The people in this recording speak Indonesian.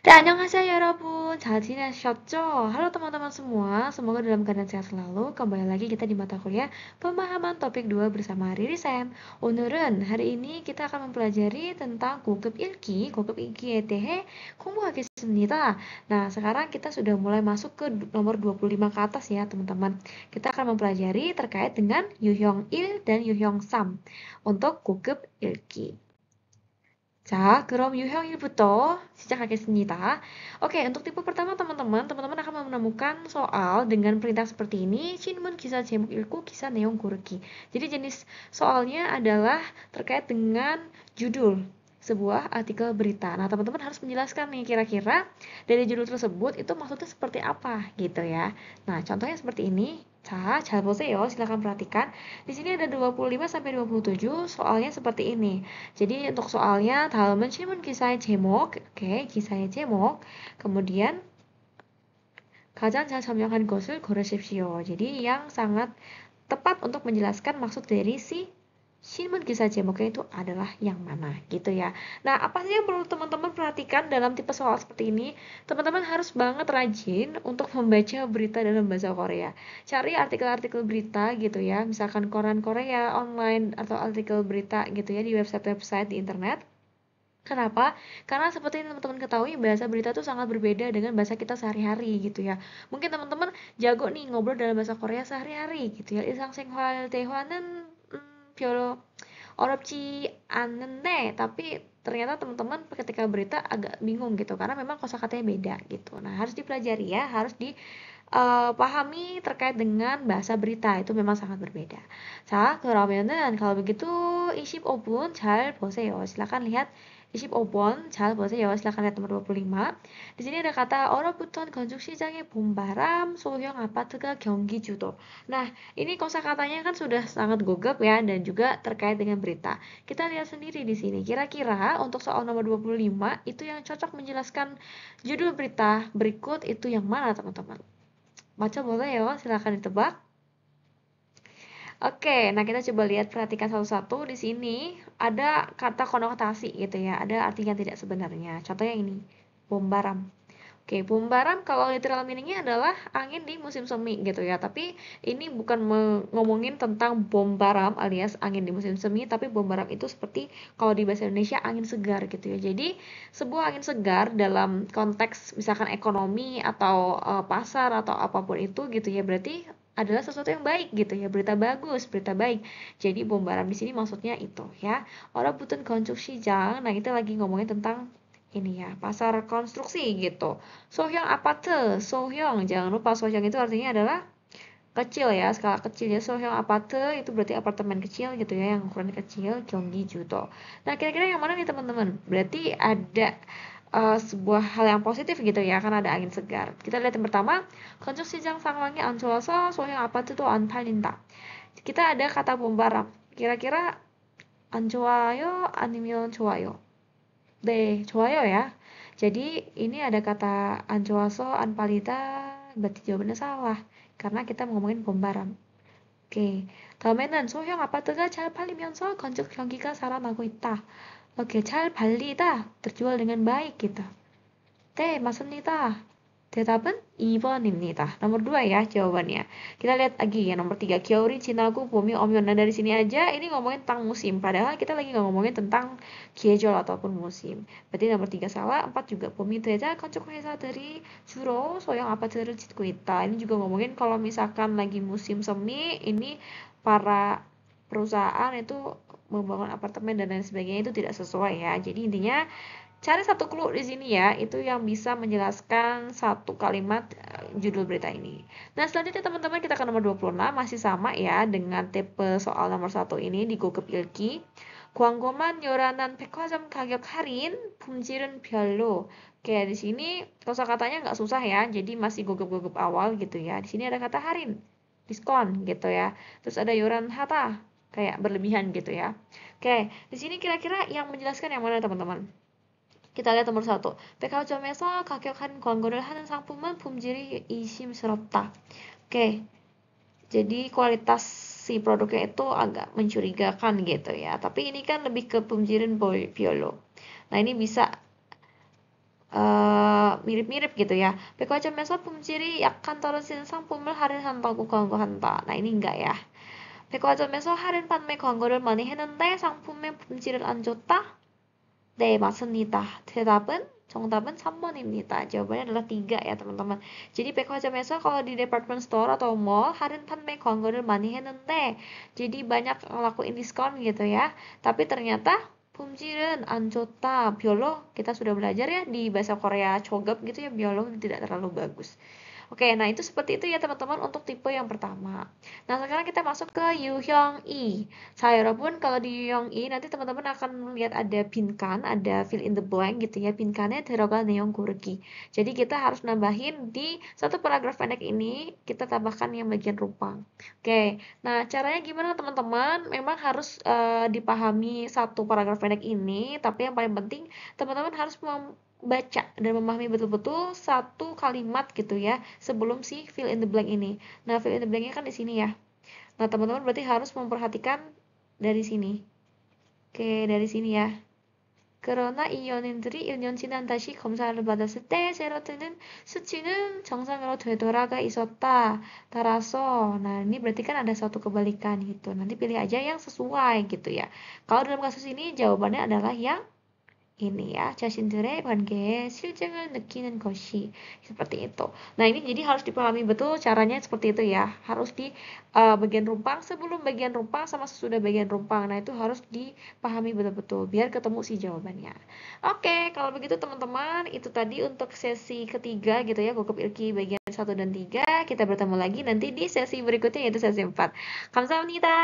네, 안녕하세요, 여러분. 잘 지내셨죠? Halo teman-teman semua, semoga dalam keadaan sehat selalu. Kembali lagi kita di mata kuliah pemahaman topik 2 bersama Riri Sam. 오늘은 hari ini kita akan mempelajari tentang 고급 읽기에 대해 공부하겠습니다. Nah, sekarang kita sudah mulai masuk ke nomor 25 ke atas ya, teman-teman. Kita akan mempelajari terkait dengan 유형 1 dan 유형 3 untuk 고급 읽기. 자, 그럼 유형일부터 시작하겠습니다. Oke, untuk tipe pertama teman-teman akan menemukan soal dengan perintah seperti ini, 신문 기사 제목 읽고 기사 내용 고르기. Jadi jenis soalnya adalah terkait dengan judul sebuah artikel berita. Nah, teman-teman harus menjelaskan nih kira-kira dari judul tersebut itu maksudnya seperti apa gitu ya. Nah, contohnya seperti ini. 자, 잘 보세요. Silakan perhatikan. Di sini ada 25 sampai 27, soalnya seperti ini. jadi untuk soalnya 다음은 신문 기사의 제목, oke, 기사의 제목. kemudian 가장 잘 설명한 것을 고르십시오. jadi yang sangat tepat untuk menjelaskan maksud dari si 신문 기사 제목nya itu adalah yang mana gitu ya. Nah, apa sih yang perlu teman-teman perhatikan dalam tipe soal seperti ini? Teman-teman harus banget rajin untuk membaca berita dalam bahasa Korea. Cari artikel-artikel berita gitu ya, misalkan koran Korea online atau artikel berita gitu ya di website-website di internet. Kenapa? Karena seperti yang teman-teman ketahui, bahasa berita itu sangat berbeda dengan bahasa kita sehari-hari gitu ya. Mungkin teman-teman jago nih ngobrol dalam bahasa Korea sehari-hari gitu ya. 일상생활 대화는 별로 어렵지 않는데, tapi ternyata teman-teman ketika berita agak bingung gitu karena memang kosakatanya beda gitu. Nah, harus dipelajari ya, harus dipahami terkait dengan bahasa berita itu memang sangat berbeda. 자, 그러면은 kalau begitu 25분 잘 보세요. silakan lihat 25번 잘 보세요. silakan lihat nomor 25. Di sini ada kata 얼어붙은 건축 시장의 봄바람, 소형 아파트가 경기 주도. Nah, ini kosakatanya kan sudah sangat gugap ya dan juga terkait dengan berita. Kita lihat sendiri di sini. Kira-kira untuk soal nomor 25 itu yang cocok menjelaskan judul berita berikut itu yang mana, teman-teman? Baca boleh ya, silakan ditebak. Oke, nah kita coba lihat perhatikan satu-satu. Di sini ada kata konotasi gitu ya, ada arti yang tidak sebenarnya. Contohnya ini, bombaram. Oke, bombaram kalau literal meaningnya adalah angin di musim semi gitu ya. Tapi ini bukan ngomongin tentang bombaram alias angin di musim semi, tapi bombaram itu seperti kalau di bahasa Indonesia angin segar gitu ya. Jadi sebuah angin segar dalam konteks misalkan ekonomi atau pasar atau apapun itu gitu ya, berarti adalah sesuatu yang baik gitu ya, berita bagus, berita baik. Jadi bombaram di sini maksudnya itu ya. Orang butun konjuk 시장. Nah, kita lagi ngomongin tentang ini ya, pasar konstruksi gitu. 소형 아파트, 소형, jangan lupa 소형 itu artinya adalah kecil ya, skala kecil ya. 소형 아파트 itu berarti apartemen kecil gitu ya, yang ukuran kecil, 경기 주도. Nah, kira-kira yang mana nih teman-teman? Berarti ada sebuah hal yang positif gitu ya, kan ada angin segar. Kita lihat yang pertama, 건축 시장 상황이 안 좋아서 소형 아파트도 안 팔린다. kita ada kata bombaram. Kira-kira 안 좋아요 아니면 좋아요? 네, 좋아요 ya. Jadi ini ada kata 안 좋아서 안 팔리다, berarti jawabannya salah karena kita ngomongin bombaram. 오케이. 다음에는 소형 아파트가 잘 팔리면서 건축 경기가 살아나고 있다. Oke, 잘 팔리다 terjual dengan baik gitu. 네, 맞습니다. 대답은 2번입니다. Nomor 2 ya jawabannya. Kita lihat lagi ya nomor 3. 겨울이 지나고 봄이 오면. Nah, dari sini aja ini ngomongin tentang musim. Padahal kita lagi nggak ngomongin tentang 계절 ataupun musim. Berarti nomor 3 salah, 4 juga. 봄이 되자 건축 회사들이 주로 소형 아파트를 짓고 있다. Ini juga ngomongin kalau misalkan lagi musim semi, ini para perusahaan itu membangun apartemen dan lain sebagainya itu tidak sesuai ya. Jadi intinya cari satu clue di sini ya, itu yang bisa menjelaskan satu kalimat judul berita ini. Nah, selanjutnya teman-teman kita ke nomor 26, masih sama ya dengan tipe soal nomor 1 ini di 고급 읽기. 광고만 요란한 백화점 가격 할인, 품질은 별로. Oke, di sini kosakatanya nggak susah ya, jadi masih gugup-gugup awal gitu ya. Di sini ada kata harin, diskon gitu ya. Terus ada yoran hata, kayak berlebihan gitu ya. Oke, di sini kira-kira yang menjelaskan yang mana teman-teman? kita lihat nomor 1. 백화점에서 가격 할인 광고를 하는 상품은 품질이 의심스럽다. Oke, jadi kualitas si produknya itu agak mencurigakan gitu ya. Tapi ini kan lebih ke 품질은 별로. Nah, ini bisa mirip-mirip gitu ya. 백화점에서 품질이 약간 떨어지는 상품을 할인한다고 광고한다. Nah, ini enggak ya. 백화점에서 할인 판매 광고를 많이 했는데 상품의 품질을 안 줬다? 네, 맞습니다. 정답은 3번입니다. jawabannya adalah 3 ya, teman-teman. Jadi 백화점에서 kalau di department store atau mall 할인 판매 광고를 많이 했는데 jadi banyak ngelakuin diskon gitu ya. Tapi ternyata 품질은 안 좋다. 별로 kita sudah belajar ya di bahasa Korea chogap gitu ya, 별로 tidak terlalu bagus. Oke, nah itu seperti itu ya teman-teman untuk tipe yang pertama. Nah, sekarang kita masuk ke 유형이. 자, 여러분, kalau di 유형이 nanti teman-teman akan melihat ada 빈칸, ada fill in the blank gitu ya. 빈칸에 들어간 내용 고르기. Jadi kita harus nambahin di satu paragraf pendek ini, kita tambahkan yang bagian rupang. Oke, nah caranya gimana teman-teman? Memang harus dipahami satu paragraf pendek ini, tapi yang paling penting teman-teman harus baca dan memahami betul-betul satu kalimat gitu ya sebelum si fill in the blank ini. Nah, fill in the blanknya kan di sini ya. Nah, teman-teman berarti harus memperhatikan dari sini. Oke, dari sini ya. 그러나 이 연인들이 1년 지난 다시 검사를 받았을 때 세로토닌 수치는 정상으로 되돌아가 있었다. 따라서, nah ini berarti kan ada suatu kebalikan gitu. Nanti pilih aja yang sesuai gitu ya. Kalau dalam kasus ini jawabannya adalah yang ini ya, 자신들의 관계에 실증을 느끼는 것이 seperti itu. Nah, ini jadi harus dipahami betul caranya seperti itu ya. Harus di bagian rumpang, sebelum bagian rumpang sama sesudah bagian rumpang. Nah, itu harus dipahami betul-betul biar ketemu si jawabannya. Oke, kalau begitu teman-teman, itu tadi untuk sesi ketiga gitu ya, Gokep Ilki bagian 1 dan 3. Kita bertemu lagi nanti di sesi berikutnya yaitu sesi 4. 감사합니다.